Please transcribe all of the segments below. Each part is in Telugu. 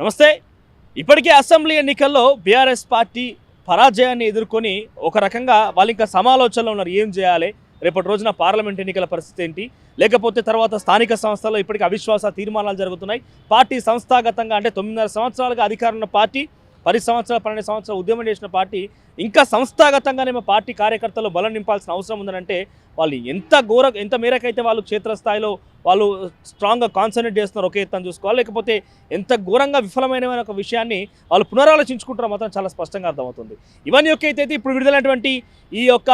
నమస్తే. ఇప్పటికే అసెంబ్లీ ఎన్నికల్లో బీఆర్ఎస్ పార్టీ పరాజయాన్ని ఎదుర్కొని ఒక రకంగా వాళ్ళు ఇంకా సమాలోచనలో ఉన్నారు. ఏం చేయాలి, రేపటి రోజున పార్లమెంట్ ఎన్నికల పరిస్థితి ఏంటి, లేకపోతే తర్వాత స్థానిక సంస్థల్లో ఇప్పటికీ అవిశ్వాస తీర్మానాలు జరుగుతున్నాయి. పార్టీ సంస్థాగతంగా అంటే 9.5 సంవత్సరాలుగా అధికారం ఉన్న పార్టీ, 10 సంవత్సరాలు 12 సంవత్సరాలు ఉద్యమం చేసిన పార్టీ ఇంకా సంస్థాగతంగానే మా పార్టీ కార్యకర్తలు బలం నింపాల్సిన అవసరం ఉందంటే వాళ్ళు ఎంత మేరకైతే వాళ్ళు క్షేత్రస్థాయిలో వాళ్ళు స్ట్రాంగ్గా కాన్సన్ట్రేట్ చేస్తున్నారు ఒకే ఎత్తున చూసుకోవాలి, లేకపోతే ఎంత ఘోరంగా విఫలమైన ఒక విషయాన్ని వాళ్ళు పునరాలోచించుకుంటారో మాత్రం చాలా స్పష్టంగా అర్థమవుతుంది. ఇవన్నీ ఒక అయితే ఇప్పుడు విడుదలైనటువంటి ఈ యొక్క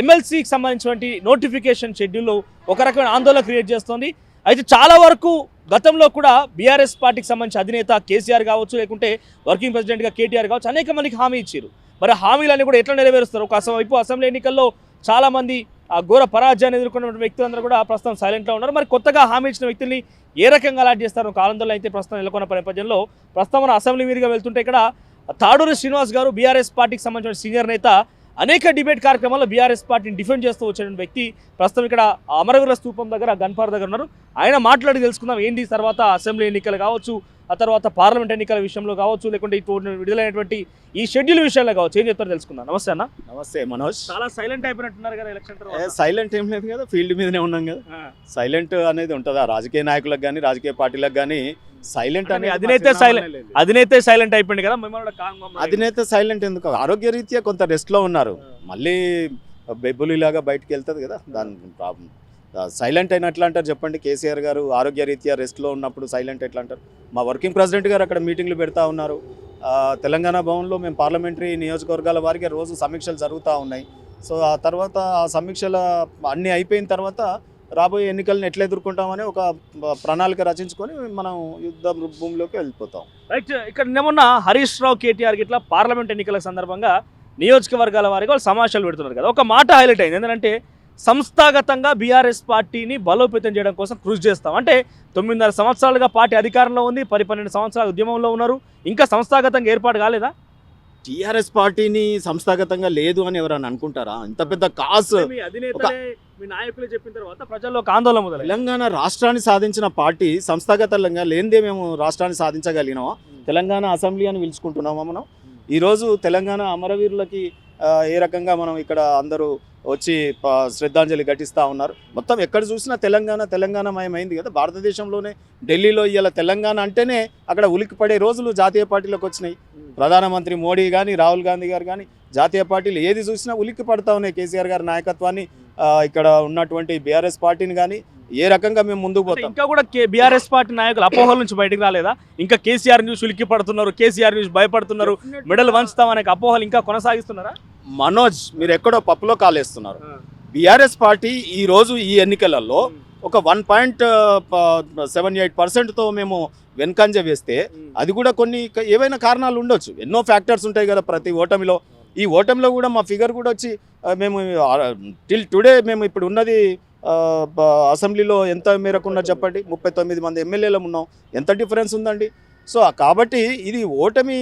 ఎమ్మెల్సీకి సంబంధించినటువంటి నోటిఫికేషన్ షెడ్యూల్ ఒక రకమైన ఆందోళన క్రియేట్ చేస్తుంది. అయితే చాలా వరకు గతంలో కూడా బీఆర్ఎస్ పార్టీకి సంబంధించిన అధినేత కేసీఆర్ కావచ్చు, లేకుంటే వర్కింగ్ ప్రెసిడెంట్గా కేటీఆర్ కావచ్చు, అనేక మందికి హామీ ఇచ్చారు. మరి హామీలన్నీ కూడా ఎట్లా నెరవేరుస్తారు? ఒక వైపు అసెంబ్లీ ఎన్నికల్లో చాలామంది ఆ ఘోర పరాజయాన్ని ఎదుర్కొన్న వ్యక్తులందరూ కూడా ప్రస్తుతం సైలెంట్లో ఉన్నారు. మరి కొత్తగా హామీ ఇచ్చిన వ్యక్తుల్ని ఏ రకంగా అలాట్ చేస్తారు? ఒక ఆందోళన అయితే ప్రస్తుతం నెలకొన్న నేపథ్యంలో ప్రస్తుతం మన అసెంబ్లీ మీదుగా వెళ్తుంటే ఇక్కడ తాడూరి శ్రీనివాస్ గారు బీఆర్ఎస్ పార్టీకి సంబంధించిన సీనియర్ నేత, అనేక డిబేట్ కార్యక్రమాల్లో బీఆర్ఎస్ పార్టీని డిఫెండ్ చేస్తూ వచ్చిన వ్యక్తి ప్రస్తుతం ఇక్కడ అమరవీర స్తూపం దగ్గర గన్పార్ దగ్గర ఉన్నారు. ఆయన మాట్లాడి తెలుసుకుందాం ఏంటి తర్వాత అసెంబ్లీ ఎన్నికలు కావచ్చు, ఆ తర్వాత పార్లమెంట్ ఎన్నికల విషయంలో కావచ్చు, లేకుంటే ఇప్పుడు విడుదలైనటువంటి ఈ షెడ్యూల్ విషయాల్లో కావచ్చు, ఏం చెప్తారో తెలుసుకుందాం. నమస్తే అన్న. నమస్తే మనోజ్. చాలా సైలెంట్ అయిపోయినట్టున్నారు కదా ఎలక్షన్ తర్వాత. సైలెంట్ ఏం లేదు కదా, ఫీల్డ్ మీదనే ఉన్నాం కదా. సైలెంట్ అనేది ఉంటుందా రాజకీయ నాయకులకు కానీ రాజకీయ పార్టీలకు కానీ? సైలెంట్ అనేది అధినేత సైలెంట్ అయిపోయింది కదా. అధినేత సైలెంట్ ఎందుకు? ఆరోగ్య రీత్యా కొంత రెస్ట్లో ఉన్నారు. మళ్ళీ బెబ్బులిలాగా బయటకు వెళ్తుంది కదా, దాని ప్రాబ్లం. సైలెంట్ అయిన ఎట్లా అంటారు చెప్పండి? కేసీఆర్ గారు ఆరోగ్య రీత్యా రెస్ట్లో ఉన్నప్పుడు సైలెంట్ ఎట్లా అంటారు? మా వర్కింగ్ ప్రెసిడెంట్ గారు అక్కడ మీటింగ్లు పెడతా ఉన్నారు. తెలంగాణ భవన్లో మేము పార్లమెంటరీ నియోజకవర్గాల వారికి రోజు సమీక్షలు జరుగుతూ ఉన్నాయి. సో ఆ తర్వాత ఆ సమీక్షల అన్నీ అయిపోయిన తర్వాత రాబోయే ఎన్నికలను ఎట్లా ఎదుర్కొంటామని ఒక ప్రణాళిక రచించుకొని మనం యుద్ధ భూమిలోకి వెళ్ళిపోతాం. రైట్. ఇక్కడ నిన్న హరీష్ రావు కేటీఆర్ ఇట్లా పార్లమెంట్ ఎన్నికల సందర్భంగా నియోజకవర్గాల వారికి వాళ్ళు సమావేశాలు పెడుతున్నారు కదా. ఒక మాట హైలైట్ అయింది ఏంటంటే సంస్థాగతంగా బీఆర్ఎస్ పార్టీని బలోపేతం చేయడం కోసం కృషి చేస్తాం. అంటే 9.5 సంవత్సరాలుగా పార్టీ అధికారంలో ఉంది, 10-12 సంవత్సరాలు ఉద్యమంలో ఉన్నారు, ఇంకా సంస్థాగతంగా ఏర్పాటు కాలేదా? టీఆర్ఎస్ పార్టీని సంస్థాగతంగా లేదు అని ఎవరైనా అనుకుంటారా? ఇంత పెద్ద కాసు మీ నాయకులే చెప్పిన తర్వాత ప్రజల్లో ఒక ఆందోళన మొదలైంది. తెలంగాణ రాష్ట్రాన్ని సాధించిన పార్టీ సంస్థాగతంగా లేనిదే మేము రాష్ట్రాన్ని సాధించగలిగినామా? తెలంగాణ అసెంబ్లీ అని పిలుచుకుంటున్నామా మనం? ఈరోజు తెలంగాణ అమరవీరులకి ఏ రకంగా మనం ఇక్కడ అందరూ వచ్చి శ్రద్ధాంజలి ఘటిస్తూ ఉన్నారు. మొత్తం ఎక్కడ చూసినా తెలంగాణమయమైంది కదా. భారతదేశంలోనే ఢిల్లీలో ఇవాళ తెలంగాణ అంటేనే అక్కడ ఉలిక్కి పడే రోజులు జాతీయ పార్టీలకు వచ్చినాయి. ప్రధానమంత్రి మోడీ కానీ రాహుల్ గాంధీ గారు కానీ జాతీయ పార్టీలు ఏది చూసినా ఉలిక్కి పడతా ఉన్నాయి. కేసీఆర్ గారి నాయకత్వాన్ని, ఇక్కడ ఉన్నటువంటి బీఆర్ఎస్ పార్టీని కానీ ఏ రకంగా మేము ముందుకు పోతాం. ఇంకా కూడా బీఆర్ఎస్ పార్టీ నాయకులు అపోహల నుంచి బయటకు రాలేదా? ఇంకా కేసీఆర్ న్యూస్ ఉలిక్కి పడుతున్నారు, కేసీఆర్ న్యూస్ భయపడుతున్నారు, మెడల్ వంచుతామనే అపోహలు ఇంకా కొనసాగిస్తున్నారా? మనోజ్, మీరు ఎక్కడో పప్పులో కాలేస్తున్నారు. బీఆర్ఎస్ పార్టీ ఈరోజు ఈ ఎన్నికలలో ఒక 1.78%తో మేము వెనుకంజ వేస్తే అది కూడా కొన్ని ఏవైనా కారణాలు ఉండొచ్చు, ఎన్నో ఫ్యాక్టర్స్ ఉంటాయి కదా ప్రతి ఓటమిలో. ఈ ఓటమిలో కూడా మా ఫిగర్ కూడా వచ్చి మేము టిల్ టుడే మేము ఇప్పుడు ఉన్నది అసెంబ్లీలో ఎంత మేరకు ఉన్నారు చెప్పండి? 39 మంది ఎమ్మెల్యేలు ఉన్నాం. ఎంత డిఫరెన్స్ ఉందండి? సో కాబట్టి ఇది ఓటమి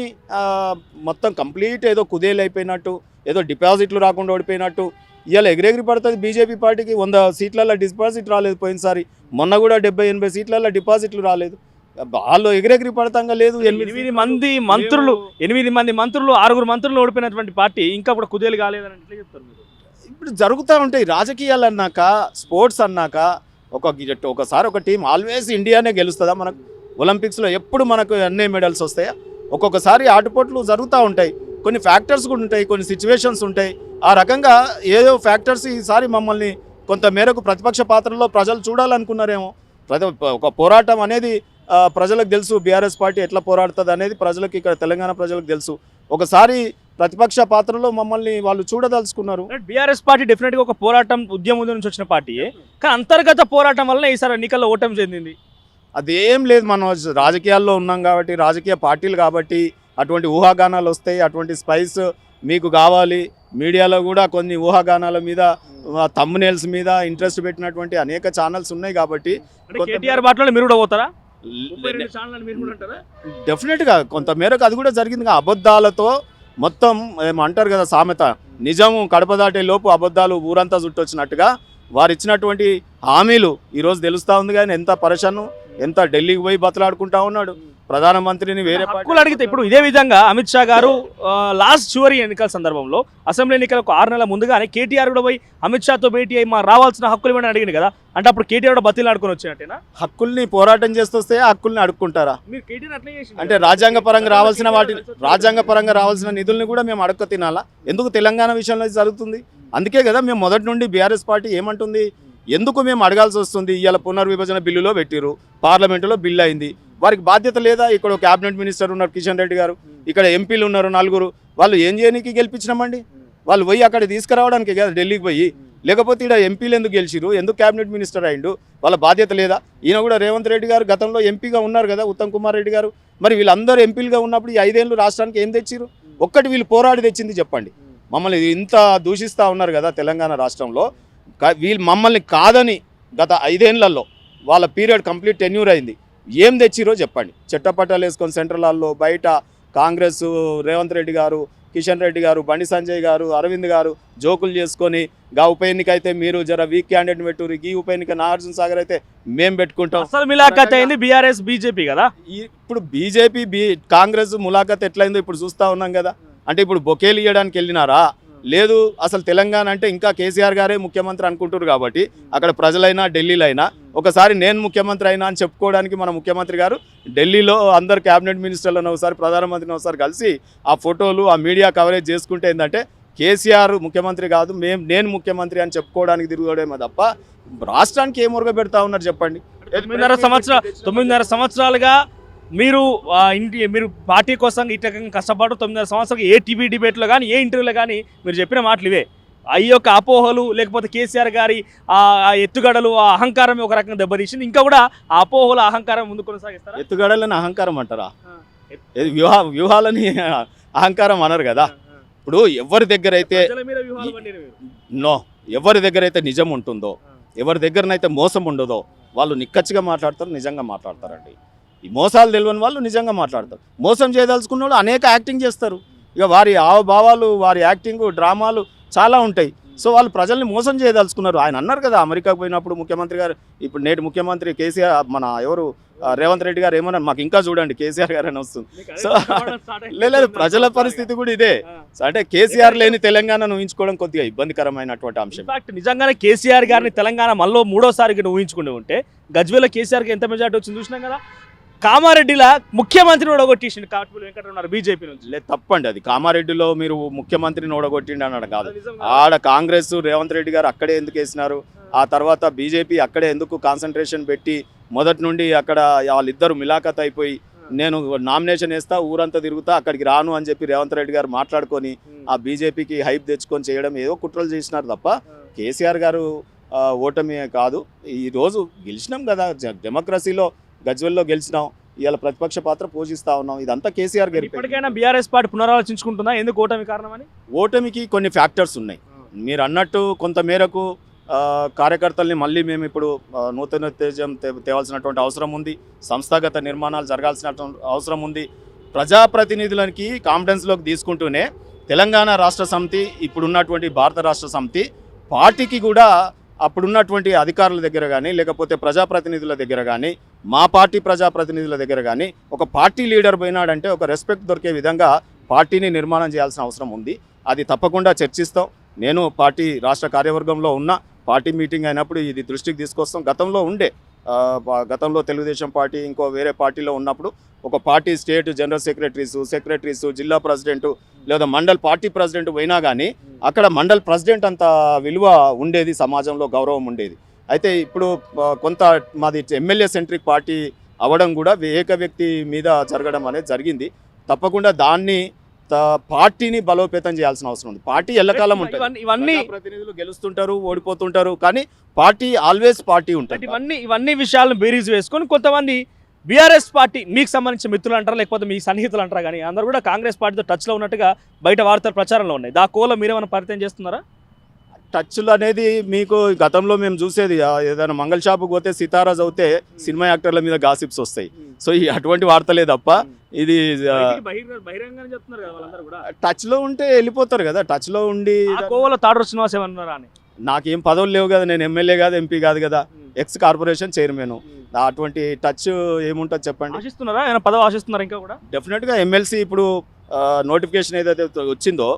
మొత్తం కంప్లీట్ ఏదో కుదేలు అయిపోయినట్టు, ఏదో డిపాజిట్లు రాకుండా ఓడిపోయినట్టు ఇవాళ ఎగిరెగిరి పడుతుంది. బీజేపీ పార్టీకి 100 సీట్లలో డిపాజిట్ రాలేదు పోయినసారి, మొన్న కూడా 70-80 సీట్లలో డిపాజిట్లు రాలేదు. వాళ్ళు ఎగిరెగిరి పడతాంగా లేదు. 8 మంది మంత్రులు 6 మంత్రులు ఓడిపోయినటువంటి పార్టీ ఇంకా కూడా కుదేలు కాలేదని ఎట్లా చెప్తారు మీరు? ఇప్పుడు జరుగుతూ ఉంటాయి రాజకీయాలు అన్నాక, స్పోర్ట్స్ అన్నాక ఒకసారి ఒక టీం ఆల్వేస్ ఇండియానే గెలుస్తుందా? మనకు ఒలింపిక్స్లో ఎప్పుడు మనకు అన్ని మెడల్స్ వస్తాయా? ఒక్కొక్కసారి ఆటుపోట్లు జరుగుతూ ఉంటాయి, కొన్ని ఫ్యాక్టర్స్ కూడా ఉంటాయి, కొన్ని సిచ్యువేషన్స్ ఉంటాయి. ఆ రకంగా ఏదో ఫ్యాక్టర్స్ ఈసారి మమ్మల్ని కొంత మేరకు ప్రతిపక్ష పాత్రలో ప్రజలు చూడాలనుకున్నారేమో. ఒక పోరాటం అనేది ప్రజలకు తెలుసు, బీఆర్ఎస్ పార్టీ ఎట్లా పోరాడుతుంది అనేది ప్రజలకు, ఇక్కడ తెలంగాణ ప్రజలకు తెలుసు. ఒకసారి ప్రతిపక్ష పాత్రలో మమ్మల్ని వాళ్ళు చూడదలుచుకున్నారు. బీఆర్ఎస్ పార్టీ డెఫినెట్గా ఒక పోరాటం ఉద్యమం నుంచి వచ్చిన పార్టీయే, కానీ అంతర్గత పోరాటం వల్ల ఈసారి ఎన్నికల్లో ఓటమి చెందింది. అదేం లేదు, మనం రాజకీయాల్లో ఉన్నాం కాబట్టి, రాజకీయ పార్టీలు కాబట్టి అటువంటి ఊహాగానాలు వస్తాయి, అటువంటి స్పైస్ మీకు కావాలి. మీడియాలో కూడా కొన్ని ఊహాగానాల మీద, థంబ్నెయిల్స్ మీద ఇంట్రెస్ట్ పెట్టినటువంటి అనేక ఛానల్స్ ఉన్నాయి కాబట్టి కేటీఆర్ బాటలో మీరు కూడా పోతారా? డెఫినెట్గా కొంత మేరకు అది కూడా జరిగింది. అబద్ధాలతో మొత్తం ఏమంటారు కదా సామెత, నిజం కడప దాటే లోపు అబద్ధాలు ఊరంతా చుట్టొచ్చినట్టుగా వారు ఇచ్చినటువంటి హామీలు ఈరోజు తెలుస్తూ ఉంది కానీ ఎంత పరేషాను, ఎంత ఢిల్లీకి పోయి బతలాడుకుంటా ఉన్నాడు ప్రధానమంత్రిని వేరే హక్కులు అడిగితే ఇప్పుడు ఇదే విధంగా అమిత్ షా గారు లాస్ట్ చివరి ఎన్నికల సందర్భంలో అసెంబ్లీ ఎన్నికలకు 6 నెలల ముందుగానే కేటీఆర్ కూడా పోయి అమిత్ షాతో భేటీ అయ్యి మా రావాల్సిన హక్కులు ఇవ్వని అడిగింది కదా, అంటే అప్పుడు కేటీఆర్ కూడా బతిలాడుకొని వచ్చినట్టేనా? హక్కుల్ని పోరాటం చేస్తొస్తే ఆ హక్కుల్ని అడుక్కుంటారా? మీరు కేటీఆర్ అట్లా చేసి అంటే రాజ్యాంగపరంగా రావాల్సిన నిధుల్ని కూడా మేము అడక్క తినాలా? ఎందుకు తెలంగాణ విషయంలో ఇది జరుగుతుంది? అందుకే కదా మేము మొదటి నుండి బీఆర్ఎస్ పార్టీ ఏమంటుంది, ఎందుకు మేము అడగాల్సి వస్తుంది? ఇవాళ పునర్విభజన బిల్లులో పెట్టిరు, పార్లమెంటులో బిల్లు అయింది, వారికి బాధ్యత లేదా? ఇక్కడ క్యాబినెట్ మినిస్టర్ ఉన్నారు కిషన్ రెడ్డి గారు, ఇక్కడ ఎంపీలు ఉన్నారు 4, వాళ్ళు ఏం చేయడానికి గెలిపించినామండి? వాళ్ళు పోయి అక్కడ తీసుకురావడానికి కదా ఢిల్లీకి పోయి, లేకపోతే ఇక్కడ ఎంపీలు ఎందుకు గెలిచిరు, ఎందుకు క్యాబినెట్ మినిస్టర్ అయిండు? వాళ్ళ బాధ్యత లేదా? ఈయన కూడా రేవంత్ రెడ్డి గారు గతంలో ఎంపీగా ఉన్నారు కదా, ఉత్తమ్ కుమార్ రెడ్డి గారు, మరి వీళ్ళందరూ ఎంపీలుగా ఉన్నప్పుడు ఈ 5 ఏళ్ళు రాష్ట్రానికి ఏం తెచ్చిరు? ఒక్కటి వీళ్ళు పోరాడి తెచ్చింది చెప్పండి. మమ్మల్ని ఇంత దూషిస్తూ ఉన్నారు కదా తెలంగాణ రాష్ట్రంలో, వీళ్ళు మమ్మల్ని కాదని గత 5 ఏళ్లలో వాళ్ళ పీరియడ్ కంప్లీట్ టెన్యూర్ అయింది, ఏం తెచ్చిరో చెప్పండి. చెట్టపట్టాలు వేసుకొని సెంట్రల్ హాల్లో బయట కాంగ్రెస్ రేవంత్ రెడ్డి గారు, కిషన్ రెడ్డి గారు, బండి సంజయ్ గారు, అరవింద్ గారు జోకులు చేసుకొని గా ఉప ఎన్నిక అయితే మీరు జర వీక్ క్యాండిడేట్ పెట్టుర్రు, ఈ ఉప ఎన్నిక నాగార్జున సాగర్ అయితే మేము పెట్టుకుంటాం. అసలు ములాఖత్ అయింది బీఆర్ఎస్ బీజేపీ కదా. ఇప్పుడు బీజేపీ కాంగ్రెస్ ములాఖత్ ఎట్లయిందో ఇప్పుడు చూస్తూ ఉన్నాం కదా. అంటే ఇప్పుడు బొకేలు ఇవ్వడానికి వెళ్ళినారా? లేదు, అసలు తెలంగాణ అంటే ఇంకా కేసీఆర్ గారే ముఖ్యమంత్రి అనుకుంటారు కాబట్టి అక్కడ ప్రజలైనా ఢిల్లీలో అయినా ఒకసారి నేను ముఖ్యమంత్రి అయినా అని చెప్పుకోవడానికి మన ముఖ్యమంత్రి గారు ఢిల్లీలో అందరు క్యాబినెట్ మినిస్టర్లను ఒకసారి ప్రధానమంత్రిని ఒకసారి కలిసి ఆ ఫోటోలు ఆ మీడియా కవరేజ్ చేసుకుంటే ఏంటంటే కేసీఆర్ ముఖ్యమంత్రి కాదు నేను ముఖ్యమంత్రి అని చెప్పుకోవడానికి తిరుగుడేమో తప్ప రాష్ట్రానికి ఏం మురుగ పెడతా ఉన్నారు చెప్పండి. 9.5 సంవత్సరాలుగా మీరు మీరు పార్టీ కోసం ఇట్లా కష్టపడు 9.5 సంవత్సరాలు ఏ టీవీ డిబేట్లో కానీ ఏ ఇంటర్వ్యూలో కానీ మీరు చెప్పిన మాటలు ఇవే. ఈ యొక్క అపోహలు లేకపోతే కేసీఆర్ గారి ఆ ఎత్తుగడలు ఆ అహంకారం ఒక రకంగా దెబ్బతీసింది, ఇంకా కూడా ఆ అపోహలు అహంకారం ముందు కొనసాగిస్తారా? ఎత్తుగడలని అహంకారం అంటారా? వ్యూహాలని అహంకారం అనరు కదా. ఇప్పుడు ఎవరి దగ్గర అయితే ఎవరి దగ్గర అయితే నిజం ఉంటుందో, ఎవరి దగ్గరనైతే మోసం ఉండదో వాళ్ళు నిక్కచ్చిగా మాట్లాడతారు, నిజంగా మాట్లాడతారండి. ఈ మోసాలు తెలియని వాళ్ళు నిజంగా మాట్లాడతారు. మోసం చేయదలుచుకున్న వాళ్ళు అనేక యాక్టింగ్ చేస్తారు. ఇక వారి హావభావాలు, వారి యాక్టింగ్, డ్రామాలు చాలా ఉంటాయి. సో వాళ్ళు ప్రజల్ని మోసం చేయదలుచుకున్నారు. ఆయన అన్నారు కదా అమెరికాకు పోయినప్పుడు ముఖ్యమంత్రి గారు, ఇప్పుడు నేటి ముఖ్యమంత్రి కేసీఆర్ మన ఎవరు రేవంత్ రెడ్డి గారు ఏమన్నారు, మాకు ఇంకా చూడండి కేసీఆర్ గారు అని వస్తుంది. సో లేదు, ప్రజల పరిస్థితి కూడా ఇదే. అంటే కేసీఆర్ లేని తెలంగాణను ఊహించుకోవడం కొద్దిగా ఇబ్బందికరమైనటువంటి అంశం. నిజంగానే కేసీఆర్ గారిని తెలంగాణ మళ్ళీ 3వసారికి ఊహించుకుంటూ ఉంటే గజ్వేల్ కేసీఆర్కి ఎంత మెజార్టీ వచ్చింది చూసినాం కదా. కామారెడ్డిలా ముఖ్యమంత్రిని ఓడగొట్టేసిండు కాటుపల్లి వెంకటరమణ బీజేపీ నుంచి. లేదు, తప్పండి అది. కామారెడ్డిలో మీరు ముఖ్యమంత్రిని ఓడగొట్టిండి అన్నాడు కాదు. ఆడ కాంగ్రెస్ రేవంత్ రెడ్డి గారు అక్కడే ఎందుకు వేసినారు, ఆ తర్వాత బీజేపీ అక్కడే ఎందుకు కాన్సన్ట్రేషన్ పెట్టి మొదటి నుండి అక్కడ వాళ్ళిద్దరు మిలాఖత్ అయిపోయి నేను నామినేషన్ వేస్తా ఊరంతా తిరుగుతా అక్కడికి రాను అని చెప్పి రేవంత్ రెడ్డి గారు మాట్లాడుకొని ఆ బీజేపీకి హైప్ తెచ్చుకొని చేయడం ఏదో కుట్రలు చేసినారు తప్ప కేసీఆర్ గారు ఓటమి కాదు. ఈరోజు గెలిచినాం కదా, డెమోక్రసీలో గజ్వెల్లో గెలిచినాం, ఇవాళ ప్రతిపక్ష పాత్ర పోషిస్తా ఉన్నాం. ఇదంతా కేసీఆర్ గారు. ఇప్పటికైనా బీఆర్ఎస్ పార్టీ పునరాలోచించుకుంటుందా ఎందుకు ఓటమి కారణమని? ఓటమికి కొన్ని ఫ్యాక్టర్స్ ఉన్నాయి. మీరు అన్నట్టు కొంత మేరకు కార్యకర్తల్ని మళ్ళీ మేము ఇప్పుడు నూతన తేజం తేవాల్సినటువంటి అవసరం ఉంది. సంస్థాగత నిర్మాణాలు జరగాల్సినటువంటి అవసరం ఉంది. ప్రజాప్రతినిధులకి కాన్ఫిడెన్స్లోకి తీసుకుంటూనే తెలంగాణ రాష్ట్ర సమితి, ఇప్పుడున్నటువంటి భారత రాష్ట్ర సమితి పార్టీకి కూడా అప్పుడున్నటువంటి అధికారుల దగ్గర కానీ లేకపోతే ప్రజాప్రతినిధుల దగ్గర కానీ మా పార్టీ ప్రజాప్రతినిధుల దగ్గర కానీ ఒక పార్టీ లీడర్ పోయినాడంటే ఒక రెస్పెక్ట్ దొరికే విధంగా పార్టీని నిర్మాణం చేయాల్సిన అవసరం ఉంది. అది తప్పకుండా చర్చిస్తాం. నేను పార్టీ రాష్ట్ర కార్యవర్గంలో ఉన్న పార్టీ మీటింగ్ అయినప్పుడు ఇది దృష్టికి తీసుకొస్తాం. గతంలో తెలుగుదేశం పార్టీ ఇంకో వేరే పార్టీలో ఉన్నప్పుడు ఒక పార్టీ స్టేట్ జనరల్ సెక్రటరీసు జిల్లా ప్రెసిడెంటు లేదా మండల్ పార్టీ ప్రెసిడెంట్ పోయినా కానీ అక్కడ మండల్ ప్రెసిడెంట్ అంత విలువ ఉండేది, సమాజంలో గౌరవం ఉండేది. అయితే ఇప్పుడు కొంత మాది ఎమ్మెల్యే సెంట్రిక్ పార్టీ అవ్వడం కూడా ఏక వ్యక్తి మీద జరగడం అనేది జరిగింది. తప్పకుండా దాన్ని పార్టీని బలోపేతం చేయాల్సిన అవసరం ఉంది. పార్టీ ఎల్లకాలం ఉంటుంది, ఇవన్నీ ప్రతినిధులు గెలుస్తుంటారు, ఓడిపోతుంటారు, కానీ పార్టీ ఆల్వేస్ పార్టీ ఉంటుంది. ఇవన్నీ విషయాలను బేరీజ్ వేసుకొని కొంతమంది బీఆర్ఎస్ పార్టీ మీకు సంబంధించిన మిత్రులు అంటారా లేకపోతే మీ సన్నిహితులు అంటారా కానీ అందరూ కూడా కాంగ్రెస్ పార్టీతో టచ్లో ఉన్నట్టుగా బయట వార్తలు ప్రచారంలో ఉన్నాయి. దా కోలో మీరేమైనా పరిచయం చేస్తున్నారా? టచ్లు అనేది మీకు గతంలో మేము చూసేది, ఏదైనా మంగళ షాపుకి పోతే సితారా చదివితే సినిమా యాక్టర్ల మీద గాసిప్స్ వస్తాయి. సో అటువంటి వార్తలే తప్ప ఇది టచ్లో ఉంటే వెళ్ళిపోతారు కదా. టచ్లో ఉండి కోవలో తాడూరు శ్రీనివాస్ ఏమన్నారా అని నాకేం పదవులు లేవు కదా, నేను ఎమ్మెల్యే కాదు, ఎంపీ కాదు కదా, ఎక్స్ కార్పొరేషన్ చైర్మన్. అటువంటి టచ్ ఏముంటుంది చెప్పండి? ఆశిస్తున్నారా ఏమైనా పదవి ఆశిస్తున్నారా ఇంకా కూడా? డెఫినెట్గా ఎమ్మెల్సీ ఇప్పుడు నోటిఫికేషన్ ఏదైతే వచ్చిందో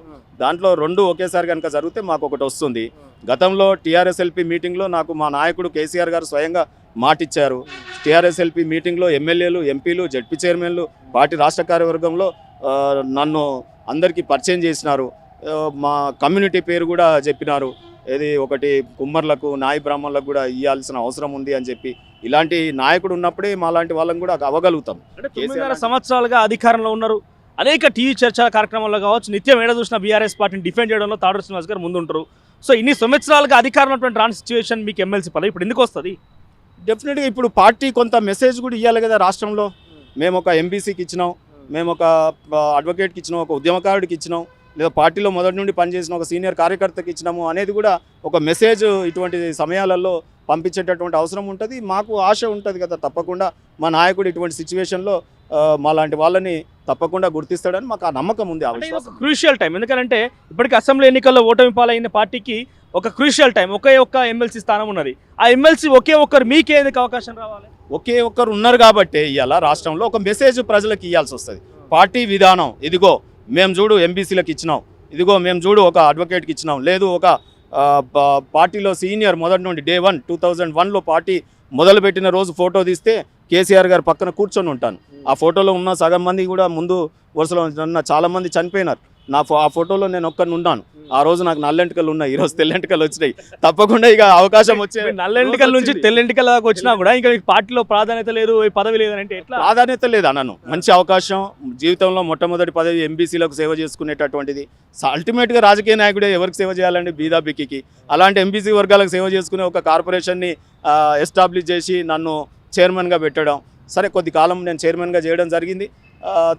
దాంట్లో 2 ఒకేసారి కనుక జరిగితే మాకు ఒకటి వస్తుంది. గతంలో టీఆర్ఎస్ఎల్పీ మీటింగ్లో నాకు మా నాయకుడు కేసీఆర్ గారు స్వయంగా మాటిచ్చారు. టీఆర్ఎస్ఎల్పీ మీటింగ్లో ఎమ్మెల్యేలు, ఎంపీలు, జడ్పీ చైర్మన్లు, పార్టీ రాష్ట్ర కార్యవర్గంలో నన్ను అందరికీ పరిచయం చేసినారు. మా కమ్యూనిటీ పేరు కూడా చెప్పినారు. ఏది ఒకటి కుమ్మర్లకు, నాయి బ్రాహ్మణులకు కూడా ఇవ్వాల్సిన అవసరం ఉంది అని చెప్పి, ఇలాంటి నాయకుడు ఉన్నప్పుడే మాలాంటి వాళ్ళని కూడా అవ్వగలుగుతాం. అంటే 9.5 సంవత్సరాలుగా అధికారంలో ఉన్నారు. అనేక టీవీ చర్చా కార్యక్రమాల్లో కావచ్చు, నిత్యం ఏడ చూసిన బీఆర్ఎస్ పార్టీని డిఫెండ్ చేయడంలో తాడూరు శ్రీనివాస్ గారు ముందుంటారు. సో ఇన్ని సంవత్సరాలుగా అధికారంలో ఉన్నటువంటి రాని సిచ్యువేషన్ మీకు ఎమ్మెల్సీ పదవి ఇప్పుడు ఎందుకు వస్తుంది? డెఫినెట్గా ఇప్పుడు పార్టీ కొంత మెసేజ్ కూడా ఇవ్వాలి కదా రాష్ట్రంలో. మేము ఒక ఎంబీసీకి ఇచ్చినాం, మేము ఒక అడ్వకేట్కి ఇచ్చినాం, ఒక ఉద్యమకారుడికి ఇచ్చినాం, లేదా పార్టీలో మొదటి నుండి పనిచేసిన ఒక సీనియర్ కార్యకర్తకి ఇచ్చినాము అనేది కూడా ఒక మెసేజ్ ఇటువంటి సమయాలలో పంపించేటటువంటి అవసరం ఉంటుంది. మాకు ఆశ ఉంటుంది కదా, తప్పకుండా మా నాయకుడు ఇటువంటి సిచ్యువేషన్లో మా లాంటి వాళ్ళని తప్పకుండా గుర్తిస్తాడని మాకు ఆ నమ్మకం ఉంది. క్రూషియల్ టైం, ఎందుకంటే ఇప్పటికీ అసెంబ్లీ ఎన్నికల్లో ఓటమి పాలైన పార్టీకి ఒక క్రూషియల్ టైం, ఒక్క ఎమ్మెల్సీ స్థానం ఉన్నది. ఆ ఎమ్మెల్సీ ఒకే ఒక్కరు మీకే ఎందుకు అవకాశం రావాలి? ఒకే ఒక్కరు ఉన్నారు కాబట్టి ఇవాళ రాష్ట్రంలో ఒక మెసేజ్ ప్రజలకు ఇవ్వాల్సి వస్తుంది. పార్టీ విధానం, ఇదిగో మేము చూడు ఎంబీసీలకు ఇచ్చినాం, ఇదిగో మేము చూడు ఒక అడ్వకేట్కి ఇచ్చినాం, లేదు ఒక పార్టీలో సీనియర్ మొదటి నుండి డే 1 2001లో పార్టీ మొదలుపెట్టిన రోజు ఫోటో తీస్తే కేసీఆర్ గారు పక్కన కూర్చొని ఉంటాను. ఆ ఫోటోలో ఉన్న సగం మంది కూడా ముందు వరుసలో చాలా మంది చనిపోయినారు. ఆ ఫోటోలో నేను ఒక్కరిని ఉన్నాను. ఆ రోజు నాకు నల్లెంటికలు ఉన్నాయి, ఈరోజు తెల్లెంటికలు వచ్చినాయి. తప్పకుండా ఇక అవకాశం వచ్చే నల్లెంటికల నుంచి తెల్లెంటికల దాకా వచ్చినా కూడా ఇంకా మీకు పార్టీలో ప్రాధాన్యత లేదు, పదవి లేదంటే ఎట్లా? ప్రాధాన్యత లేదు అన్నాను. మంచి అవకాశం, జీవితంలో మొట్టమొదటి పదవి ఎంబీసీలకు సేవ చేసుకునేటటువంటిది. అల్టిమేట్గా రాజకీయ నాయకుడే ఎవరికి సేవ చేయాలండి? బీదా బిక్కికి. అలాంటి ఎంబీసీ వర్గాలకు సేవ చేసుకునే ఒక కార్పొరేషన్ని ఎస్టాబ్లిష్ చేసి నన్ను చైర్మన్గా పెట్టడం. సరే, కొద్ది కాలం నేను చైర్మన్గా చేయడం జరిగింది.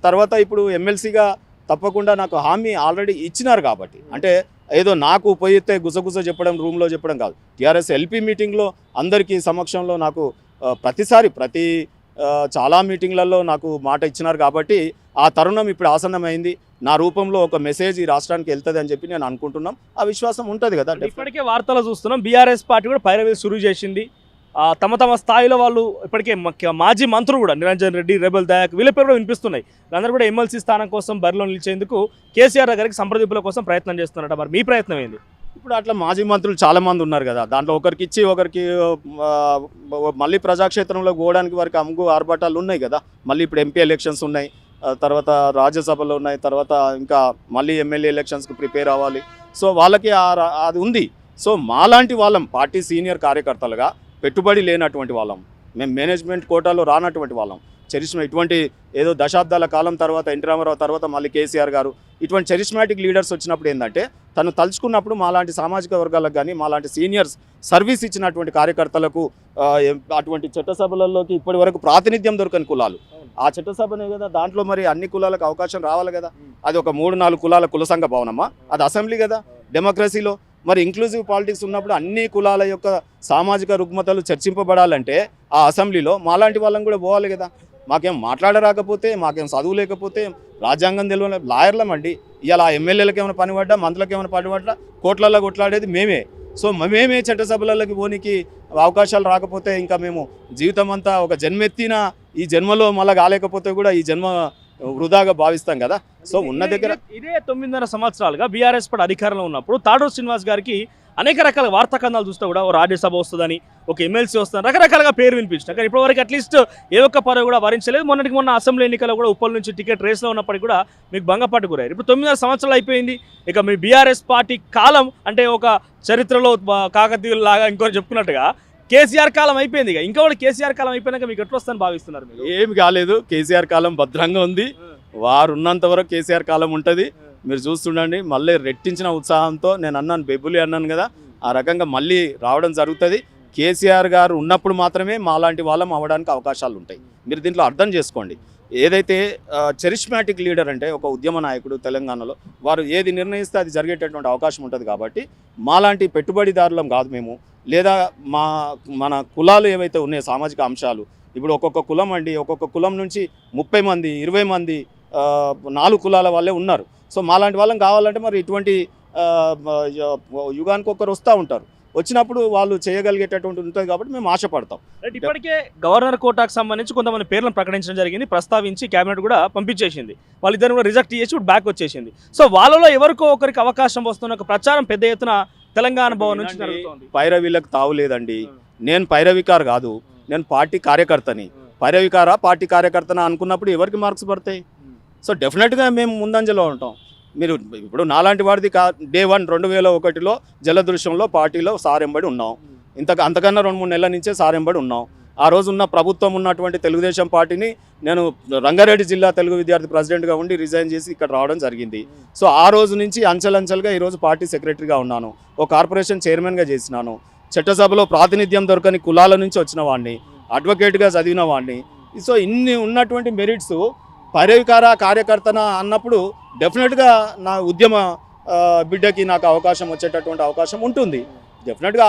తర్వాత ఇప్పుడు ఎమ్మెల్సీగా తప్పకుండా నాకు హామీ ఆల్రెడీ ఇచ్చినారు కాబట్టి, అంటే ఏదో నాకు పోయితే గుసగుస చెప్పడం, రూమ్లో చెప్పడం కాదు. టీఆర్ఎస్ ఎల్పీ మీటింగ్లో అందరికీ సమక్షంలో నాకు ప్రతి చాలా మీటింగ్లలో నాకు మాట ఇచ్చినారు కాబట్టి ఆ తరుణం ఇప్పుడు ఆసన్నమైంది. నా రూపంలో ఒక మెసేజ్ ఈ రాష్ట్రానికి వెళ్తుంది అని చెప్పి నేను అనుకుంటున్నాం. ఆ విశ్వాసం ఉంటుంది కదా. ఇప్పటికే వార్తలు చూస్తున్నాం, బీఆర్ఎస్ పార్టీ కూడా పైరవీ సురు చేసింది. తమ స్థాయిలో వాళ్ళు ఇప్పటికే మాజీ మంత్రులు కూడా నిరంజన్ రెడ్డి, రెబల్ దయాక్ వీళ్ళ పేరు కూడా వినిపిస్తున్నాయి. అందరూ కూడా ఎమ్మెల్సీ స్థానం కోసం బరిలో నిలిచేందుకు కేసీఆర్ దగ్గరికి సంప్రదింపుల కోసం ప్రయత్నం చేస్తున్నారట. మరి మీ ప్రయత్నం ఏంది? ఇప్పుడు అట్లా మాజీ మంత్రులు చాలామంది ఉన్నారు కదా, దాంట్లో ఒకరికి ఇచ్చి ఒకరికి మళ్ళీ ప్రజాక్షేత్రంలో పోవడానికి వారికి అమ్ముకు ఆర్భాటాలు ఉన్నాయి కదా. మళ్ళీ ఇప్పుడు ఎంపీ ఎలక్షన్స్ ఉన్నాయి, తర్వాత రాజ్యసభలో ఉన్నాయి, తర్వాత ఇంకా మళ్ళీ ఎమ్మెల్యే ఎలక్షన్స్కి ప్రిపేర్ అవ్వాలి. సో వాళ్ళకి అది ఉంది. సో మాలాంటి వాళ్ళం పార్టీ సీనియర్ కార్యకర్తలుగా పెట్టుబడి లేనటువంటి వాళ్ళం, మేము మేనేజ్మెంట్ కోటాలో రానటువంటి వాళ్ళం, చరిష్మా ఇటువంటి ఏదో దశాబ్దాల కాలం తర్వాత ఎన్టీ రామారావు తర్వాత మళ్ళీ కేసీఆర్ గారు ఇటువంటి చరిష్మాటిక్ లీడర్స్ వచ్చినప్పుడు ఏంటంటే తను తలుచుకున్నప్పుడు మాలాంటి సామాజిక వర్గాలకు కానీ మాలాంటి సీనియర్స్ సర్వీస్ ఇచ్చినటువంటి కార్యకర్తలకు అటువంటి చట్టసభలలోకి ఇప్పటి వరకు ప్రాతినిధ్యం దొరకని కులాలు ఆ చట్టసభనే కదా, దాంట్లో మరి అన్ని కులాలకు అవకాశం రావాలి కదా. అది ఒక 3-4 కులాల కుల సంఘ భవనమా? అది అసెంబ్లీ కదా డెమోక్రసీలో. మరి ఇంక్లూజివ్ పాలిటిక్స్ ఉన్నప్పుడు అన్ని కులాల యొక్క సామాజిక రుగ్మతలు చర్చింపబడాలంటే ఆ అసెంబ్లీలో మాలాంటి వాళ్ళని కూడా పోవాలి కదా. మాకేం మాట్లాడరాకపోతే, మాకేం చదువు లేకపోతే, రాజ్యాంగం తెలియని లాయర్లమండి. ఇలా ఎమ్మెల్యేలకు ఏమైనా పని పడ్డా, మంత్రులకు ఏమైనా పని పడ్డా కోట్లలో కొట్లాడేది మేమే. సో మేమే చట్టసభలకి పోనీకి అవకాశాలు రాకపోతే ఇంకా మేము జీవితం అంతా ఒక జన్మెత్తిన ఈ జన్మలో మళ్ళీ కాలేకపోతే కూడా ఈ జన్మ వృధాగా భావిస్తాం కదా. సో ఉన్న దగ్గర ఇదే 9.5 సంవత్సరాలుగా బీఆర్ఎస్ పార్టీ అధికారంలో ఉన్నప్పుడు తాడూరు శ్రీనివాస్ గారికి అనేక రకాల వార్తా కథనాలు చూస్తే కూడా రాజ్యసభ వస్తుందని, ఒక ఎమ్మెల్సీ వస్తుందని రకరకాలుగా పేరు వినిపించిన, కానీ ఇప్పటివరకు అట్లీస్ట్ ఏ ఒక్క పదవి కూడా వరించలేదు. మొన్న అసెంబ్లీ ఎన్నికల్లో కూడా ఉప్పల్ నుంచి టికెట్ రేస్లో ఉన్నప్పటికీ కూడా మీకు భంగపట్టు గురయ్యారు. ఇప్పుడు 9.5 సంవత్సరాలు అయిపోయింది. ఇక మీ బీఆర్ఎస్ పార్టీ కాలం అంటే ఒక చరిత్రలో కాకతీయులాగా ఇంకోటి చెప్పుకున్నట్టుగా కేసీఆర్ కాలం అయిపోయింది. ఇంకా కూడా కేసీఆర్ కాలం అయిపోయినాక మీకు ఎట్లా వస్తుందని భావిస్తున్నారు? ఏమి కాలేదు, కేసీఆర్ కాలం భద్రంగా ఉంది. వారు ఉన్నంత వరకు కేసీఆర్ కాలం ఉంటుంది. మీరు చూస్తుండండి, మళ్ళీ రెట్టించిన ఉత్సాహంతో నేను అన్నాను, బెబ్బులి అన్నాను కదా, ఆ రకంగా మళ్ళీ రావడం జరుగుతుంది. కేసీఆర్ గారు ఉన్నప్పుడు మాత్రమే మాలాంటి వాళ్ళం అవ్వడానికి అవకాశాలు ఉంటాయి. మీరు దీంట్లో అర్థం చేసుకోండి. ఏదైతే చరిష్మాటిక్ లీడర్ అంటే ఒక ఉద్యమ నాయకుడు తెలంగాణలో వారు ఏది నిర్ణయిస్తే అది జరిగేటటువంటి అవకాశం ఉంటుంది. కాబట్టి మాలాంటి పెట్టుబడిదారులం కాదు మేము, లేదా మన కులాలు ఏవైతే ఉన్నాయో సామాజిక అంశాలు, ఇప్పుడు ఒక్కొక్క కులం అండి, ఒక్కొక్క కులం నుంచి 30 మంది 20 మంది 4 కులాల వాళ్ళే ఉన్నారు. సో మాలాంటి వాళ్ళం కావాలంటే మరి ఇటువంటి యుగానికి ఒకరు వస్తూ ఉంటారు. వచ్చినప్పుడు వాళ్ళు చేయగలిగేటటువంటి ఉంటుంది కాబట్టి మేము ఆశపడతాం. రైట్, ఇప్పటికే గవర్నర్ కోటాకు సంబంధించి కొంతమంది పేర్లను ప్రకటించడం జరిగింది, ప్రస్తావించి కేబినెట్ కూడా పంపించేసింది. వాళ్ళిద్దరు కూడా రిజెక్ట్ చేసి ఇప్పుడు బ్యాక్ వచ్చేసింది. సో వాళ్ళలో ఎవరికో ఒకరికి అవకాశం వస్తున్న ఒక ప్రచారం పెద్ద ఎత్తున తెలంగాణ భవన్ నుంచి జరుగుతోంది. పైరవీలకు తావులేదండి. నేను పైరవికార్ కాదు, నేను పార్టీ కార్యకర్తని. పైరవికారా పార్టీ కార్యకర్తన అనుకున్నప్పుడు ఎవరికి మార్క్స్ పడతాయి? సో డెఫినెట్గా మేము ముందంజలో ఉంటాం. మీరు ఇప్పుడు నాలాంటి వాడిది డే 1 2001లో జలదృశ్యంలో పార్టీలో సారెంబడి ఉన్నాం. అంతకన్నా 2-3 నెలల నుంచే సారెంబడి ఉన్నాం. ఆ రోజు ఉన్న ప్రభుత్వం ఉన్నటువంటి తెలుగుదేశం పార్టీని నేను రంగారెడ్డి జిల్లా తెలుగు విద్యార్థి ప్రెసిడెంట్గా ఉండి రిజైన్ చేసి ఇక్కడ రావడం జరిగింది. సో ఆ రోజు నుంచి అంచెలంచెలుగా ఈరోజు పార్టీ సెక్రటరీగా ఉన్నాను. ఒక కార్పొరేషన్ చైర్మన్గా చేసినాను. చట్టసభలో ప్రాతినిధ్యం దొరకని కులాల నుంచి వచ్చిన వాడిని, అడ్వకేట్గా చదివిన వాడిని. సో ఇన్ని ఉన్నటువంటి మెరిట్స్ పైరవికార కార్యకర్తన అన్నప్పుడు డెఫినెట్గా నా ఉద్యమ బిడ్డకి నాకు అవకాశం వచ్చేటటువంటి అవకాశం ఉంటుంది. డెఫినెట్గా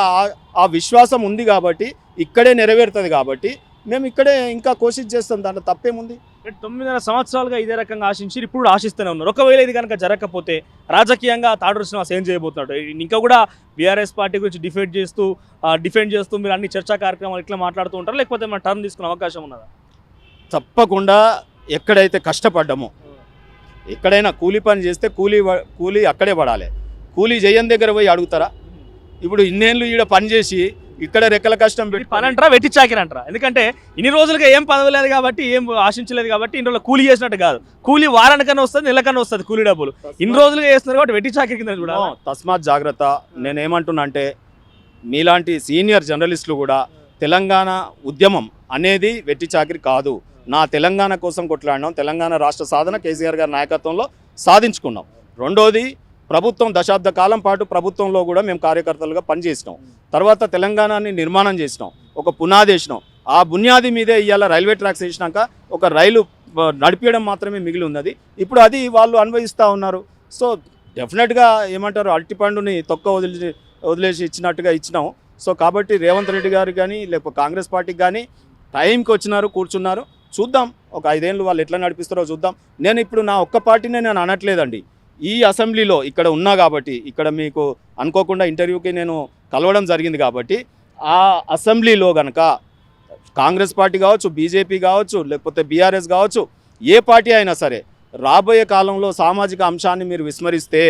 ఆ విశ్వాసం ఉంది కాబట్టి ఇక్కడే నెరవేరుతుంది కాబట్టి మేము ఇక్కడే ఇంకా కోషిష్ చేస్తాం. దాంట్లో తప్పేముంది? 9.5 సంవత్సరాలుగా ఇదే రకంగా ఆశించి ఇప్పుడు ఆశిస్తూనే ఉన్నారు. ఒకవేళ ఇది కనుక జరగకపోతే రాజకీయంగా తాడూరు శ్రీనివాస్ ఏం చేయబోతున్నాడు? ఇంకా కూడా బీఆర్ఎస్ పార్టీ గురించి డిఫెండ్ చేస్తూ మీరు అన్ని చర్చా కార్యక్రమాలు ఇట్లా మాట్లాడుతూ ఉంటారు, లేకపోతే మన టర్న్ తీసుకునే అవకాశం ఉన్నదా? తప్పకుండా. ఎక్కడైతే కష్టపడ్డామో, ఎక్కడైనా కూలీ పని చేస్తే కూలీ అక్కడే పడాలి. కూలీ చేయని దగ్గర పోయి అడుగుతారా? ఇప్పుడు ఇన్నేళ్ళు ఈడ పని చేసి ఇక్కడ రెక్కల కష్టం పెట్టి పని అంటారా, వెట్టి చాకిరి అంటారా? ఎందుకంటే ఇన్ని రోజులుగా ఏం పదవి లేదు కాబట్టి, ఏం ఆశించలేదు కాబట్టి ఇన్ని రోజులు కూలీ చేసినట్టు కాదు. కూలీ వారానికన్నా వస్తుంది, నెలకన్నా వస్తుంది కూలీ డబ్బులు. ఇన్ని రోజులుగా చేస్తున్నారు కాబట్టి వెట్టి చాకిరి కింద కూడా. తస్మాత్ జాగ్రత్త. నేనేమంటున్నా అంటే మీలాంటి సీనియర్ జర్నలిస్టులు కూడా తెలంగాణ ఉద్యమం అనేది వెట్టి చాకిరి కాదు. నా తెలంగాణ కోసం కొట్లాడినాం. తెలంగాణ రాష్ట్ర సాధన కేసీఆర్ గారి నాయకత్వంలో సాధించుకున్నాం. రెండోది, ప్రభుత్వం దశాబ్ద కాలం పాటు ప్రభుత్వంలో కూడా మేము కార్యకర్తలుగా పనిచేసినాం. తర్వాత తెలంగాణని నిర్మాణం చేసినాం, ఒక పునాది వేసినాం. ఆ బునియాది మీదే ఇవాళ రైల్వే ట్రాక్స్ వేసినాక ఒక రైలు నడిపించడం మాత్రమే మిగిలి ఉన్నది. ఇప్పుడు అది వాళ్ళు అన్వయిస్తూ ఉన్నారు. సో డెఫినెట్గా ఏమంటారు, అరటిపండుని వదిలేసి ఇచ్చినట్టుగా ఇచ్చినాం. సో కాబట్టి రేవంత్ రెడ్డి గారు కానీ లేకపోతే కాంగ్రెస్ పార్టీకి కానీ టైంకి వచ్చినారు, కూర్చున్నారు. చూద్దాం, ఒక 5 ఏళ్ళు వాళ్ళు ఎట్లా నడిపిస్తారో చూద్దాం. నేను ఇప్పుడు నా ఒక్క పార్టీనే నేను అనట్లేదండి. ఈ అసెంబ్లీలో ఇక్కడ ఉన్నా కాబట్టి, ఇక్కడ మీకు అనుకోకుండా ఇంటర్వ్యూకి నేను కలవడం జరిగింది కాబట్టి, ఆ అసెంబ్లీలో కనుక కాంగ్రెస్ పార్టీ కావచ్చు, బీజేపీ కావచ్చు, లేకపోతే బీఆర్ఎస్ కావచ్చు, ఏ పార్టీ అయినా సరే రాబోయే కాలంలో సామాజిక అంశాన్ని మీరు విస్మరిస్తే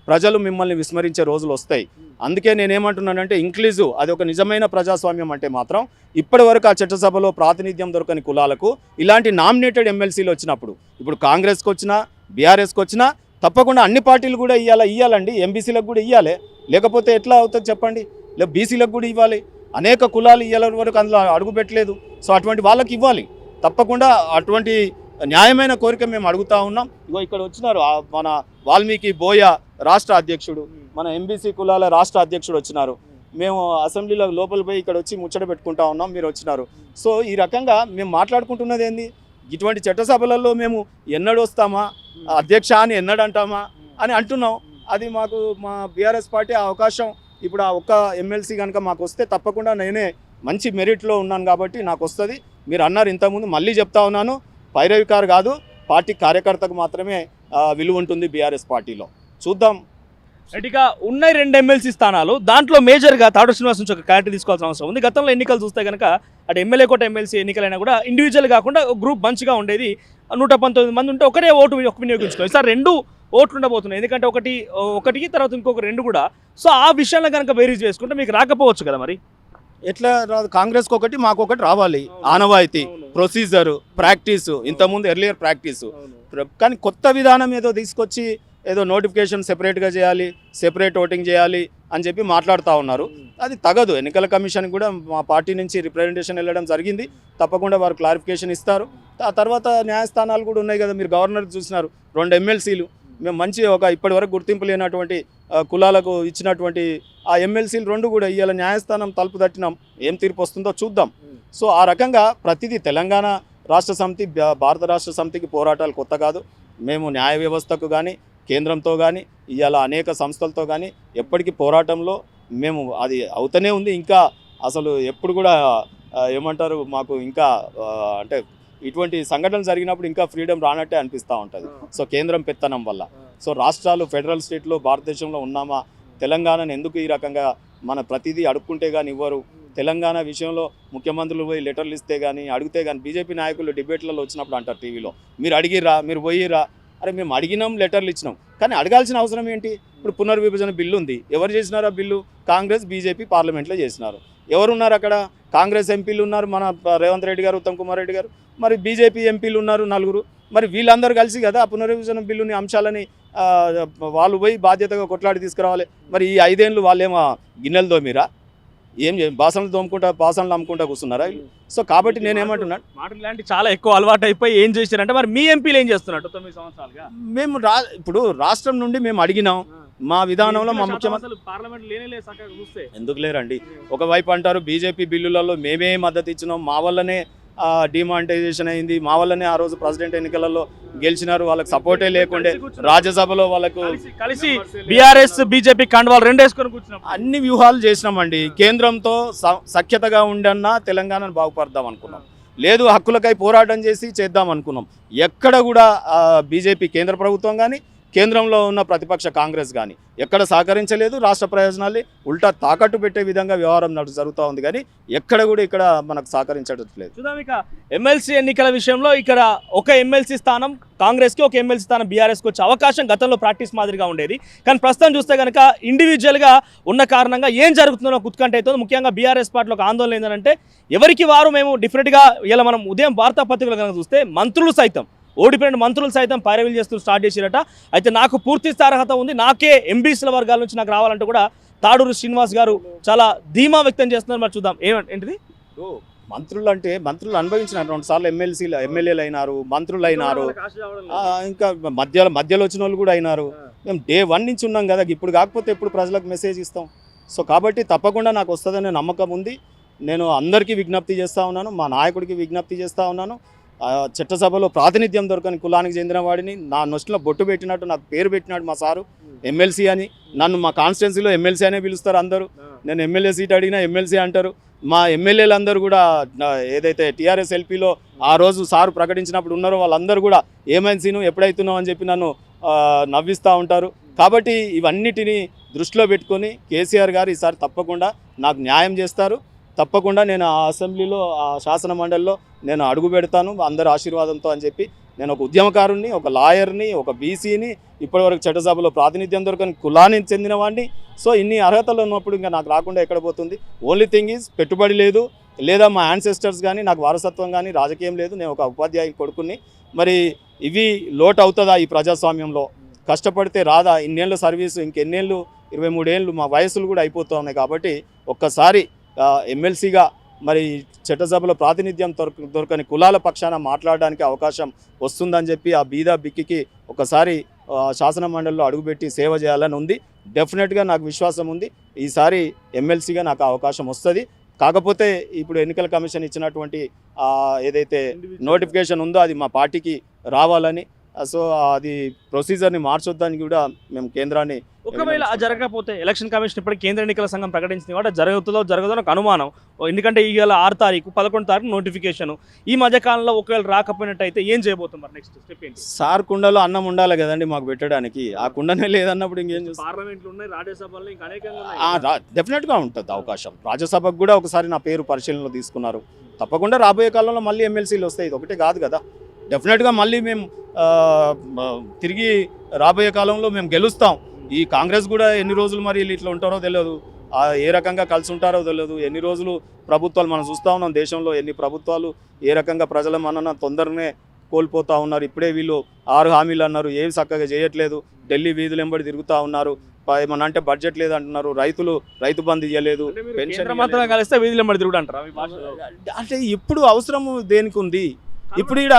ప్రజలు మిమ్మల్ని విస్మరించే రోజులు వస్తాయి. అందుకే నేనేమంటున్నానంటే ఇంక్లూజివ్, అది ఒక నిజమైన ప్రజాస్వామ్యం అంటే మాత్రం ఇప్పటి వరకు ఆ చట్టసభలో ప్రాతినిధ్యం దొరకని కులాలకు ఇలాంటి నామినేటెడ్ ఎమ్మెల్సీలు వచ్చినప్పుడు, ఇప్పుడు కాంగ్రెస్కి వచ్చినా బీఆర్ఎస్కి వచ్చినా తప్పకుండా అన్ని పార్టీలు కూడా ఇవ్వాలండి. ఎంబీసీలకు కూడా ఇవ్వాలి, లేకపోతే ఎట్లా అవుతుంది చెప్పండి? లేదు బీసీలకు కూడా ఇవ్వాలి. అనేక కులాలు ఇవ్వాల వరకు అందులో అడుగు పెట్టలేదు. సో అటువంటి వాళ్ళకి ఇవ్వాలి తప్పకుండా. అటువంటి న్యాయమైన కోరిక మేము అడుగుతూ ఉన్నాం. ఇగో ఇక్కడ వచ్చినారు మన వాల్మీకి బోయ రాష్ట్ర అధ్యక్షుడు, మన ఎంబీసీ కులాల రాష్ట్ర అధ్యక్షుడు వచ్చినారు. మేము అసెంబ్లీలో లోపల పోయి ఇక్కడ వచ్చి ముచ్చట పెట్టుకుంటా ఉన్నాం, మీరు వచ్చినారు. సో ఈ రకంగా మేము మాట్లాడుకుంటున్నది ఏంది, ఇటువంటి చట్టసభలలో మేము ఎన్నడు వస్తామా, అధ్యక్ష అని ఎన్నడు అంటామా అని అంటున్నాం. అది మాకు మా బీఆర్ఎస్ పార్టీ ఆ అవకాశం ఇప్పుడు ఆ ఒక్క ఎమ్మెల్సీ కనుక మాకు వస్తే తప్పకుండా నేనే మంచి మెరిట్లో ఉన్నాను కాబట్టి నాకు వస్తుంది. మీరు అన్నారు ఇంతకుముందు, మళ్ళీ చెప్తా ఉన్నాను, పైరవికారు కాదు, పార్టీ కార్యకర్తకు మాత్రమే విలువ ఉంటుంది బీఆర్ఎస్ పార్టీలో. చూద్దాం. ఇక ఉన్నాయి 2 ఎమ్మెల్సీ స్థానాలు. దాంట్లో మేజర్గా తాడూరు శ్రీనివాస్ నుంచి ఒక క్లారిటీ తీసుకోవాల్సిన అవసరం ఉంది. గతంలో ఎన్నికలు చూస్తే కనుక అటు ఎమ్మెల్యే కోట ఎమ్మెల్సీ ఎన్నికలైనా కూడా ఇండివిజువల్ కాకుండా గ్రూప్ మంచిగా ఉండేది. 119 మంది ఉంటే ఒకటే ఓటు వినియోగించుకోవాలి. సార్ 2 ఓట్లు ఉండబోతున్నాయి, ఎందుకంటే ఒకటికి తర్వాత ఇంకొక 2 కూడా. సో ఆ విషయంలో కనుక బేరీజ్ చేసుకుంటే మీకు రాకపోవచ్చు కదా మరి. ఎట్లా రాదు? కాంగ్రెస్కి ఒకటి మాకు ఒకటి రావాలి. ఆనవాయితీ, ప్రొసీజరు, ప్రాక్టీసు, ఇంతకుముందు ఎర్లియర్ ప్రాక్టీసు. కానీ కొత్త విధానం ఏదో తీసుకొచ్చి ఏదో నోటిఫికేషన్ సెపరేట్గా చేయాలి, సెపరేట్ ఓటింగ్ చేయాలి అని చెప్పి మాట్లాడుతూ ఉన్నారు. అది తగదు. ఎన్నికల కమిషన్ కూడా మా పార్టీ నుంచి రిప్రజెంటేషన్ వెళ్ళడం జరిగింది. తప్పకుండా వారు క్లారిఫికేషన్ ఇస్తారు. ఆ తర్వాత న్యాయస్థానాలు కూడా ఉన్నాయి కదా, మీరు గవర్నర్ చూసినారు, 2 ఎమ్మెల్సీలు మేము మంచి ఒక ఇప్పటి వరకు గుర్తింపు లేనటువంటి కులాలకు ఇచ్చినటువంటి ఆ ఎమ్మెల్సీలు 2 కూడా ఇవాళ న్యాయస్థానం తలుపు తట్టినాం. ఏం తీర్పు వస్తుందో చూద్దాం. సో ఆ రకంగా ప్రతిదీ తెలంగాణ రాష్ట్ర సమితి, భారత రాష్ట్ర సమితికి పోరాటాలు కొత్త కాదు. మేము న్యాయ వ్యవస్థకు కానీ కేంద్రంతో కానీ ఇవాళ అనేక సంస్థలతో కానీ ఎప్పటికీ పోరాటంలో మేము అది అవుతూనే ఉంది. ఇంకా అసలు ఎప్పుడు కూడా ఏమంటారు, మాకు ఇంకా అంటే ఇటువంటి సంఘటనలు జరిగినప్పుడు ఇంకా ఫ్రీడమ్ రానట్టే అనిపిస్తూ ఉంటుంది. సో కేంద్రం పెత్తనం వల్ల. సో రాష్ట్రాలు ఫెడరల్ స్టేట్లో భారతదేశంలో ఉన్నామా, తెలంగాణను ఎందుకు ఈ రకంగా మన ప్రతిదీ అడుక్కుంటే కానీ ఇవ్వరు, తెలంగాణ విషయంలో ముఖ్యమంత్రులు పోయి లెటర్లు ఇస్తే కానీ అడిగితే కానీ బీజేపీ నాయకులు డిబేట్లలో వచ్చినప్పుడు అంటారు టీవీలో, మీరు అడిగిరా, మీరు పోయిరా. అరే మేము అడిగినాం, లెటర్లు ఇచ్చినాం, కానీ అడగాల్సిన అవసరం ఏంటి? ఇప్పుడు పునర్విభజన బిల్లు ఉంది, ఎవరు చేసినారు ఆ బిల్లు? కాంగ్రెస్ బీజేపీ పార్లమెంట్లో చేసినారు. ఎవరున్నారు అక్కడ? కాంగ్రెస్ ఎంపీలు ఉన్నారు, మన రేవంత్ రెడ్డి గారు, ఉత్తమ్ కుమార్ రెడ్డి గారు, మరి బీజేపీ ఎంపీలు ఉన్నారు 4. మరి వీళ్ళందరూ కలిసి కదా ఆ పునర్విభజన బిల్లుని అంశాలని వాళ్ళు పోయి బాధ్యతగా కొట్లాడి తీసుకురావాలి. మరి ఈ 5 ఏళ్ళు వాళ్ళేమో గిన్నెలు తోమిరా, ఏం బాసనలు తోముకుంటా బాసనలు అమ్ముకుంటా కూర్చున్నారా? సో కాబట్టి నేనేమంటున్నాను, మాటలు ఇలాంటి చాలా ఎక్కువ అలవాటు అయిపోయి ఏం చేశారంటే మరి మీ ఎంపీలు ఏం చేస్తున్నట్టు 9 సంవత్సరాలుగా? మేము ఇప్పుడు రాష్ట్రం నుండి మేము అడిగినాం, మా విధానంలో మా ముఖ్యమంత్రి పార్లమెంట్ లేనే చక్కగా చూస్తే ఎందుకు లేరండి? ఒకవైపు అంటారు బీజేపీ బిల్లులలో మేమే మద్దతు ఇచ్చినాం, మా వల్లనే డిమానిటైజేషన్ అయింది, మా వల్లనే ఆ రోజు ప్రెసిడెంట్ ఎన్నికలలో గెలిచినారు, వాళ్ళకి సపోర్టే లేకుండే, రాజ్యసభలో వాళ్ళకు కలిసి బీఆర్ఎస్ బీజేపీ కండువాలు 2 వేసుకొని కూర్చున్నాం. అన్ని వ్యూహాలు చేసినామండి. కేంద్రంతో సఖ్యతగా ఉండన్నా తెలంగాణను బాగుపడదాం అనుకున్నాం, లేదు హక్కులకై పోరాటం చేసి చేద్దాం అనుకున్నాం. ఎక్కడ కూడా బీజేపీ కేంద్ర ప్రభుత్వం కానీ కేంద్రంలో ఉన్న ప్రతిపక్ష కాంగ్రెస్ కానీ ఎక్కడ సహకరించలేదు. రాష్ట్ర ప్రయోజనాల్ని ఉల్టా తాకట్టు పెట్టే విధంగా వ్యవహారం జరుగుతూ ఉంది, కానీ ఎక్కడ కూడా ఇక్కడ మనకు సహకరించట్లేదు. చూద్దాం ఇక ఎమ్మెల్సీ ఎన్నికల విషయంలో ఇక్కడ ఒక ఎమ్మెల్సీ స్థానం కాంగ్రెస్కి, ఒక ఎమ్మెల్సీ స్థానం బీఆర్ఎస్కి వచ్చే అవకాశం గతంలో ప్రాక్టీస్ మాదిరిగా ఉండేది. కానీ ప్రస్తుతం చూస్తే కనుక ఇండివిజువల్గా ఉన్న కారణంగా ఏం జరుగుతుందో ఉత్కంఠ అవుతుంది. ముఖ్యంగా బీఆర్ఎస్ పార్టీలో ఒక ఆందోళన ఏంటంటే ఎవరికి వారు మేము డిఫరెంట్గా ఇలా మనం ఉదయం వార్తాపత్రికలు కనుక చూస్తే మంత్రులు సైతం ఓడిపోయిన మంత్రులు సైతం పైరవీలు చేస్తూ స్టార్ట్ చేసిరట. అయితే నాకు పూర్తి అర్హత ఉంది, నాకే ఎంబీసీల వర్గాల నుంచి నాకు రావాలంటూ కూడా తాడూరు శ్రీనివాస్ గారు చాలా ధీమా వ్యక్తం చేస్తున్నారు. మరి చూద్దాం ఏంటిది. మంత్రులు అంటే మంత్రులు అనుభవించినారు, 2 సార్లు ఎమ్మెల్యేలు అయినారు, మంత్రులు అయినారు, ఇంకా మధ్యలో వచ్చిన వాళ్ళు కూడా అయినారు. మేము డే 1 నుంచి ఉన్నాం కదా, ఇప్పుడు కాకపోతే ఎప్పుడు ప్రజలకు మెసేజ్ ఇస్తాం. సో కాబట్టి తప్పకుండా నాకు వస్తుందనే నమ్మకం ఉంది. నేను అందరికీ విజ్ఞప్తి చేస్తూ ఉన్నాను, మా నాయకుడికి విజ్ఞప్తి చేస్తూ ఉన్నాను. చట్టసభలో ప్రాతినిధ్యం దొరకని కులానికి చెందిన వాడిని, నా నొస్టిలో బొట్టు పెట్టినట్టు నాకు పేరు పెట్టినాడు మా సారు ఎమ్మెల్సీ అని. నన్ను మా కాన్స్టిట్యున్సీలో ఎమ్మెల్సీ అనే పిలుస్తారు అందరూ. నేను ఎమ్మెల్యే సీట్ అడిగినా ఎమ్మెల్సీ అంటారు. మా ఎమ్మెల్యేలందరూ కూడా ఏదైతే టీఆర్ఎస్ ఎల్పీలో ఆ రోజు సారు ప్రకటించినప్పుడు ఉన్నారో వాళ్ళందరూ కూడా ఏమైనా ఎప్పుడైతున్నావు అని చెప్పి నన్ను నవ్విస్తూ ఉంటారు. కాబట్టి ఇవన్నిటినీ దృష్టిలో పెట్టుకొని కేసీఆర్ గారు ఈసారి తప్పకుండా నాకు న్యాయం చేస్తారు. తప్పకుండా నేను ఆ అసెంబ్లీలో, ఆ శాసన మండలిలో నేను అడుగు పెడతాను అందరి ఆశీర్వాదంతో అని చెప్పి. నేను ఒక ఉద్యమకారుణ్ణి, ఒక లాయర్ని, ఒక బీసీని, ఇప్పటివరకు చట్టసభలో ప్రాతినిధ్యం దొరకని కులానికి చెందిన వాడిని. సో ఇన్ని అర్హతలు ఉన్నప్పుడు ఇంకా నాకు రాకుండా ఎక్కడ పోతుంది? ఓన్లీ థింగ్ ఈజ్ పెట్టుబడి లేదు, లేదా మా యాన్సెస్టర్స్ కానీ నాకు వారసత్వం కానీ రాజకీయం లేదు. నేను ఒక ఉపాధ్యాయ కొడుకుని. మరి ఇవి లోటు అవుతుందా ఈ ప్రజాస్వామ్యంలో? కష్టపడితే రాదా? ఇన్నేళ్ళు సర్వీసు, ఇంకెన్నేళ్ళు, 23 ఏళ్ళు మా వయసులు కూడా అయిపోతూ ఉన్నాయి. కాబట్టి ఒక్కసారి ఎమ్మెల్సీగా మరి చట్టసభలో ప్రాతినిధ్యం దొరకని కులాల పక్షాన మాట్లాడడానికి అవకాశం వస్తుందని చెప్పి ఆ బీద బిక్కికి ఒకసారి శాసన మండలిలో అడుగుపెట్టి సేవ చేయాలని ఉంది. డెఫినెట్గా నాకు విశ్వాసం ఉంది ఈసారి ఎమ్మెల్సీగా నాకు అవకాశం వస్తుంది. కాకపోతే ఇప్పుడు ఎన్నికల కమిషన్ ఇచ్చినటువంటి ఏదైతే నోటిఫికేషన్ ఉందో అది మా పార్టీకి రావాలని, సో అది ప్రొసీజర్ని మార్చొద్దని కూడా మేము కేంద్రాన్ని. ఒకవేళ జరగకపోతే ఎలక్షన్ కమిషన్ ఇప్పటికి కేంద్ర ఎన్నికల సంఘం ప్రకటించింది వాటి జరగదో నాకు అనుమానం. ఎందుకంటే ఇవాళ 6 తారీఖు 11 తారీఖు నోటిఫికేషన్. ఈ మధ్యకాలంలో ఒకవేళ రాకపోయినట్టయితే ఏం చేయబోతున్నారు? నెక్స్ట్ స్టెప్ ఏంటి? సార్ కుండలో అన్నం ఉండాలి కదండి మాకు పెట్టడానికి. ఆ కుండనే లేదన్నప్పుడు ఇంకేం చేస్తాం? పార్లమెంట్లు ఉన్నాయి, రాజ్యసభలో ఇంకా అనేకంగా డెఫినెట్గా ఉంటుంది అవకాశం. రాజ్యసభకు కూడా ఒకసారి నా పేరు పరిశీలనలో తీసుకున్నారు. తప్పకుండా రాబోయే కాలంలో మళ్ళీ ఎమ్మెల్సీలు వస్తాయి. ఇది ఒకటే కాదు కదా, డెఫినెట్గా మళ్ళీ మేము తిరిగి రాబోయే కాలంలో మేము గెలుస్తాం. ఈ కాంగ్రెస్ కూడా ఎన్ని రోజులు మరి ఇట్లా ఉంటారో తెలియదు, ఏ రకంగా కలిసి ఉంటారో తెలియదు. ఎన్ని రోజులు ప్రభుత్వాలు మనం చూస్తూ ఉన్నాం, దేశంలో ఎన్ని ప్రభుత్వాలు ఏ రకంగా ప్రజల మన్నన తొందరనే కోల్పోతూ ఉన్నారు. ఇప్పుడే వీళ్ళు 6 హామీలు అన్నారు, ఏవి చక్కగా చేయట్లేదు. ఢిల్లీ వీధులు వెంబడి తిరుగుతూ ఉన్నారు. ఏమన్నా అంటే బడ్జెట్ లేదంటున్నారు, రైతు బంధు ఇవ్వలేదు, పెన్షన్ కలిస్తే వీధులు వెంబడి తిరుగుడు అంటారు. అంటే ఇప్పుడు అవసరము దేనికి ఉంది? ఇప్పుడు ఇక్కడ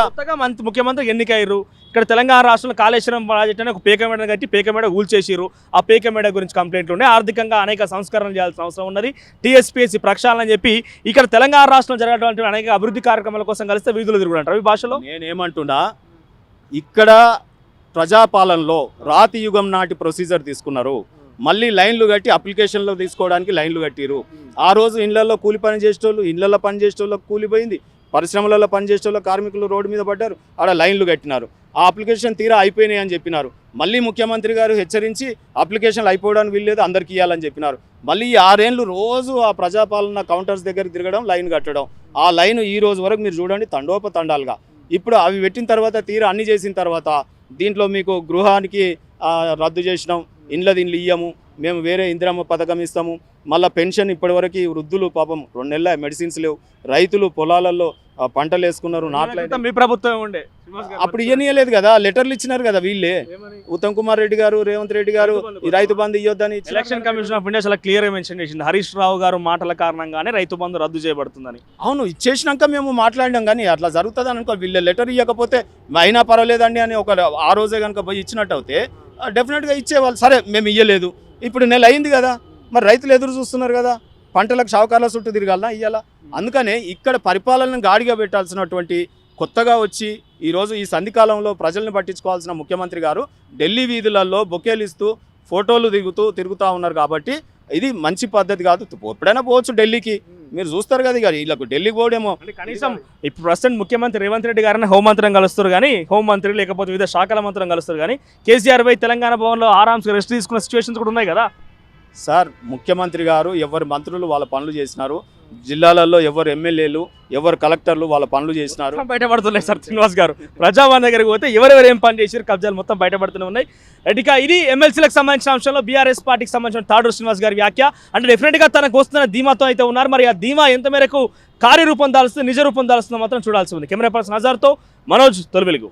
ముఖ్యమంత్రి ఎన్నికయ్యారు. ఇక్కడ తెలంగాణ రాష్ట్రంలో కాళేశ్వరం ప్రాజెక్ట్ అని ఒక పేకమేడ కట్టి పేకమేడ ఊల్చేసిరు. ఆ పేకమేడ గురించి కంప్లైంట్లు ఉన్నాయి. ఆర్థికంగా అనేక సంస్కరణలు చేయాల్సిన అవసరం ఉన్నది. టీఎస్పీఎస్సీ ప్రక్షాళన అని చెప్పి ఇక్కడ తెలంగాణ రాష్ట్రంలో జరగటువంటి అనేక అభివృద్ధి కార్యక్రమాల కోసం కలిస్తే వీధులు తిరుగుతుంటారు. ఈ భాషలో నేనేమంటున్నా, ఇక్కడ ప్రజాపాలనలో రాతి యుగం నాటి ప్రొసీజర్ తీసుకున్నారు. మళ్ళీ లైన్లు కట్టి అప్లికేషన్లో తీసుకోవడానికి లైన్లు కట్టిరు. ఆ రోజు ఇళ్లలో కూలి పని చేసేటోళ్ళు, ఇళ్లలో పని చేసేటోళ్ళకి కూలిపోయింది, పరిశ్రమలలో పనిచేసే వాళ్ళు కార్మికులు రోడ్డు మీద పడ్డారు, ఆడ లైన్లు కట్టినారు. ఆ అప్లికేషన్ తీరా అయిపోయినాయి అని చెప్పినారు. మళ్ళీ ముఖ్యమంత్రి గారు హెచ్చరించి అప్లికేషన్లు అయిపోవడానికి వీల్లేదు, అందరికీ ఇవ్వాలని చెప్పినారు. మళ్ళీ ఈ 6 ఏళ్ళు రోజు ఆ ప్రజాపాలన కౌంటర్స్ దగ్గర తిరగడం, లైన్ కట్టడం. ఆ లైన్ ఈ రోజు వరకు మీరు చూడండి తండోపతండాలుగా. ఇప్పుడు అవి పెట్టిన తర్వాత తీరా అన్ని చేసిన తర్వాత దీంట్లో మీకు గృహానికి రద్దు చేసినాం, ఇండ్లు ఇయ్యము, మేము వేరే ఇందిరమ్మ పథకం ఇస్తాము, మళ్ళీ పెన్షన్ ఇప్పటివరకు వృద్ధులు పాపం 2 నెలల మెడిసిన్స్ లేవు, రైతులు పొలాలలో పంటలు వేసుకున్నారు, నాట్లయితే మీ ప్రభుత్వం ఉండే అప్పుడు ఇయ్యలేదు కదా, లెటర్లు ఇచ్చినారు కదా వీళ్ళే. ఉత్తమ్ కుమార్ రెడ్డి గారు, రేవంత్ రెడ్డి గారు ఈ రైతు బంధు ఇవ్వద్దని. ఎలక్షన్ కమిషన్ ఆఫ్ ఇండియా చాలా క్లియర్ గా మెన్షన్ చేసింది, హరీష్ రావు గారు మాటల కారణంగానే రైతు బంధు రద్దు చేయబడుతుందని. అవును, ఇచ్చేసినాక మేము మాట్లాడినాం, కానీ అట్లా జరుగుతుంది అనుకో. వీళ్ళ లెటర్ ఇవ్వకపోతే అయినా పర్వాలేదండి అని ఆ రోజే కనుక పోయి ఇచ్చినట్టు అయితే డెఫినెట్గా ఇచ్చేవాళ్ళు. సరే మేము ఇయ్యలేదు, ఇప్పుడు నెల అయింది కదా, మరి రైతులు ఎదురు చూస్తున్నారు కదా, పంటలకు షావుకార్ల చుట్టూ తిరగాలనా ఇయ్యాలా? అందుకనే ఇక్కడ పరిపాలనను గాడిగా పెట్టాల్సినటువంటి కొత్తగా వచ్చి ఈరోజు ఈ సంధికాలంలో ప్రజల్ని పట్టించుకోవాల్సిన ముఖ్యమంత్రి గారు ఢిల్లీ వీధులలో బొకేలు ఇస్తూ ఫోటోలు తిరుగుతూ ఉన్నారు. కాబట్టి ఇది మంచి పద్ధతి కాదు. ఎప్పుడైనా పోవచ్చు ఢిల్లీకి, మీరు చూస్తారు కదా. ఇక వీళ్ళకు ఢిల్లీకి పోవడేమో కనీసం ఇప్పుడు ప్రస్తుతం ముఖ్యమంత్రి రేవంత్ రెడ్డి గారిని హోంమంత్రిని కలుస్తారు కానీ, హోంమంత్రి లేకపోతే వివిధ శాఖల మంత్రులను కలుస్తారు కానీ, కేసీఆర్ పై తెలంగాణ భవన్లో ఆరామ్స్గా రెస్ట్ తీసుకున్న సిచ్యువేషన్స్ కూడా ఉన్నాయి కదా సార్. ముఖ్యమంత్రి గారు ఎవరి మంత్రులు వాళ్ళ పనులు చేసినారు, జిల్లాలలో ఎవరు ఎమ్మెల్యేలు ఎవరు కలెక్టర్లు వాళ్ళ పనులు చేసినారు, బయటపడుతున్నాయి సార్. శ్రీనివాస్ గారు ప్రజావాణి దగ్గరికి పోతే ఎవరెవరు ఏం పని చేశారు, కబ్జాలు మొత్తం బయటపడుతూనే ఉన్నాయి. ఇక ఇది ఎమ్మెల్సీలకు సంబంధించిన అంశంలో బీఆర్ఎస్ పార్టీకి సంబంధించిన తాడూరు శ్రీనివాస్ గారి వ్యాఖ్య. అంటే డెఫినెట్గా తనకు వస్తున్న ధీమాతో అయితే ఉన్నారు. మరి ఆ ధీమా ఎంత మేరకు కార్యరూపం దాల్స్తుంది, నిజ రూపం దాల్స్తుందో మాత్రం చూడాల్సి ఉంది. కెమెరా పర్సన్ అజార్తో మనోజ్, తొలి వెలుగు.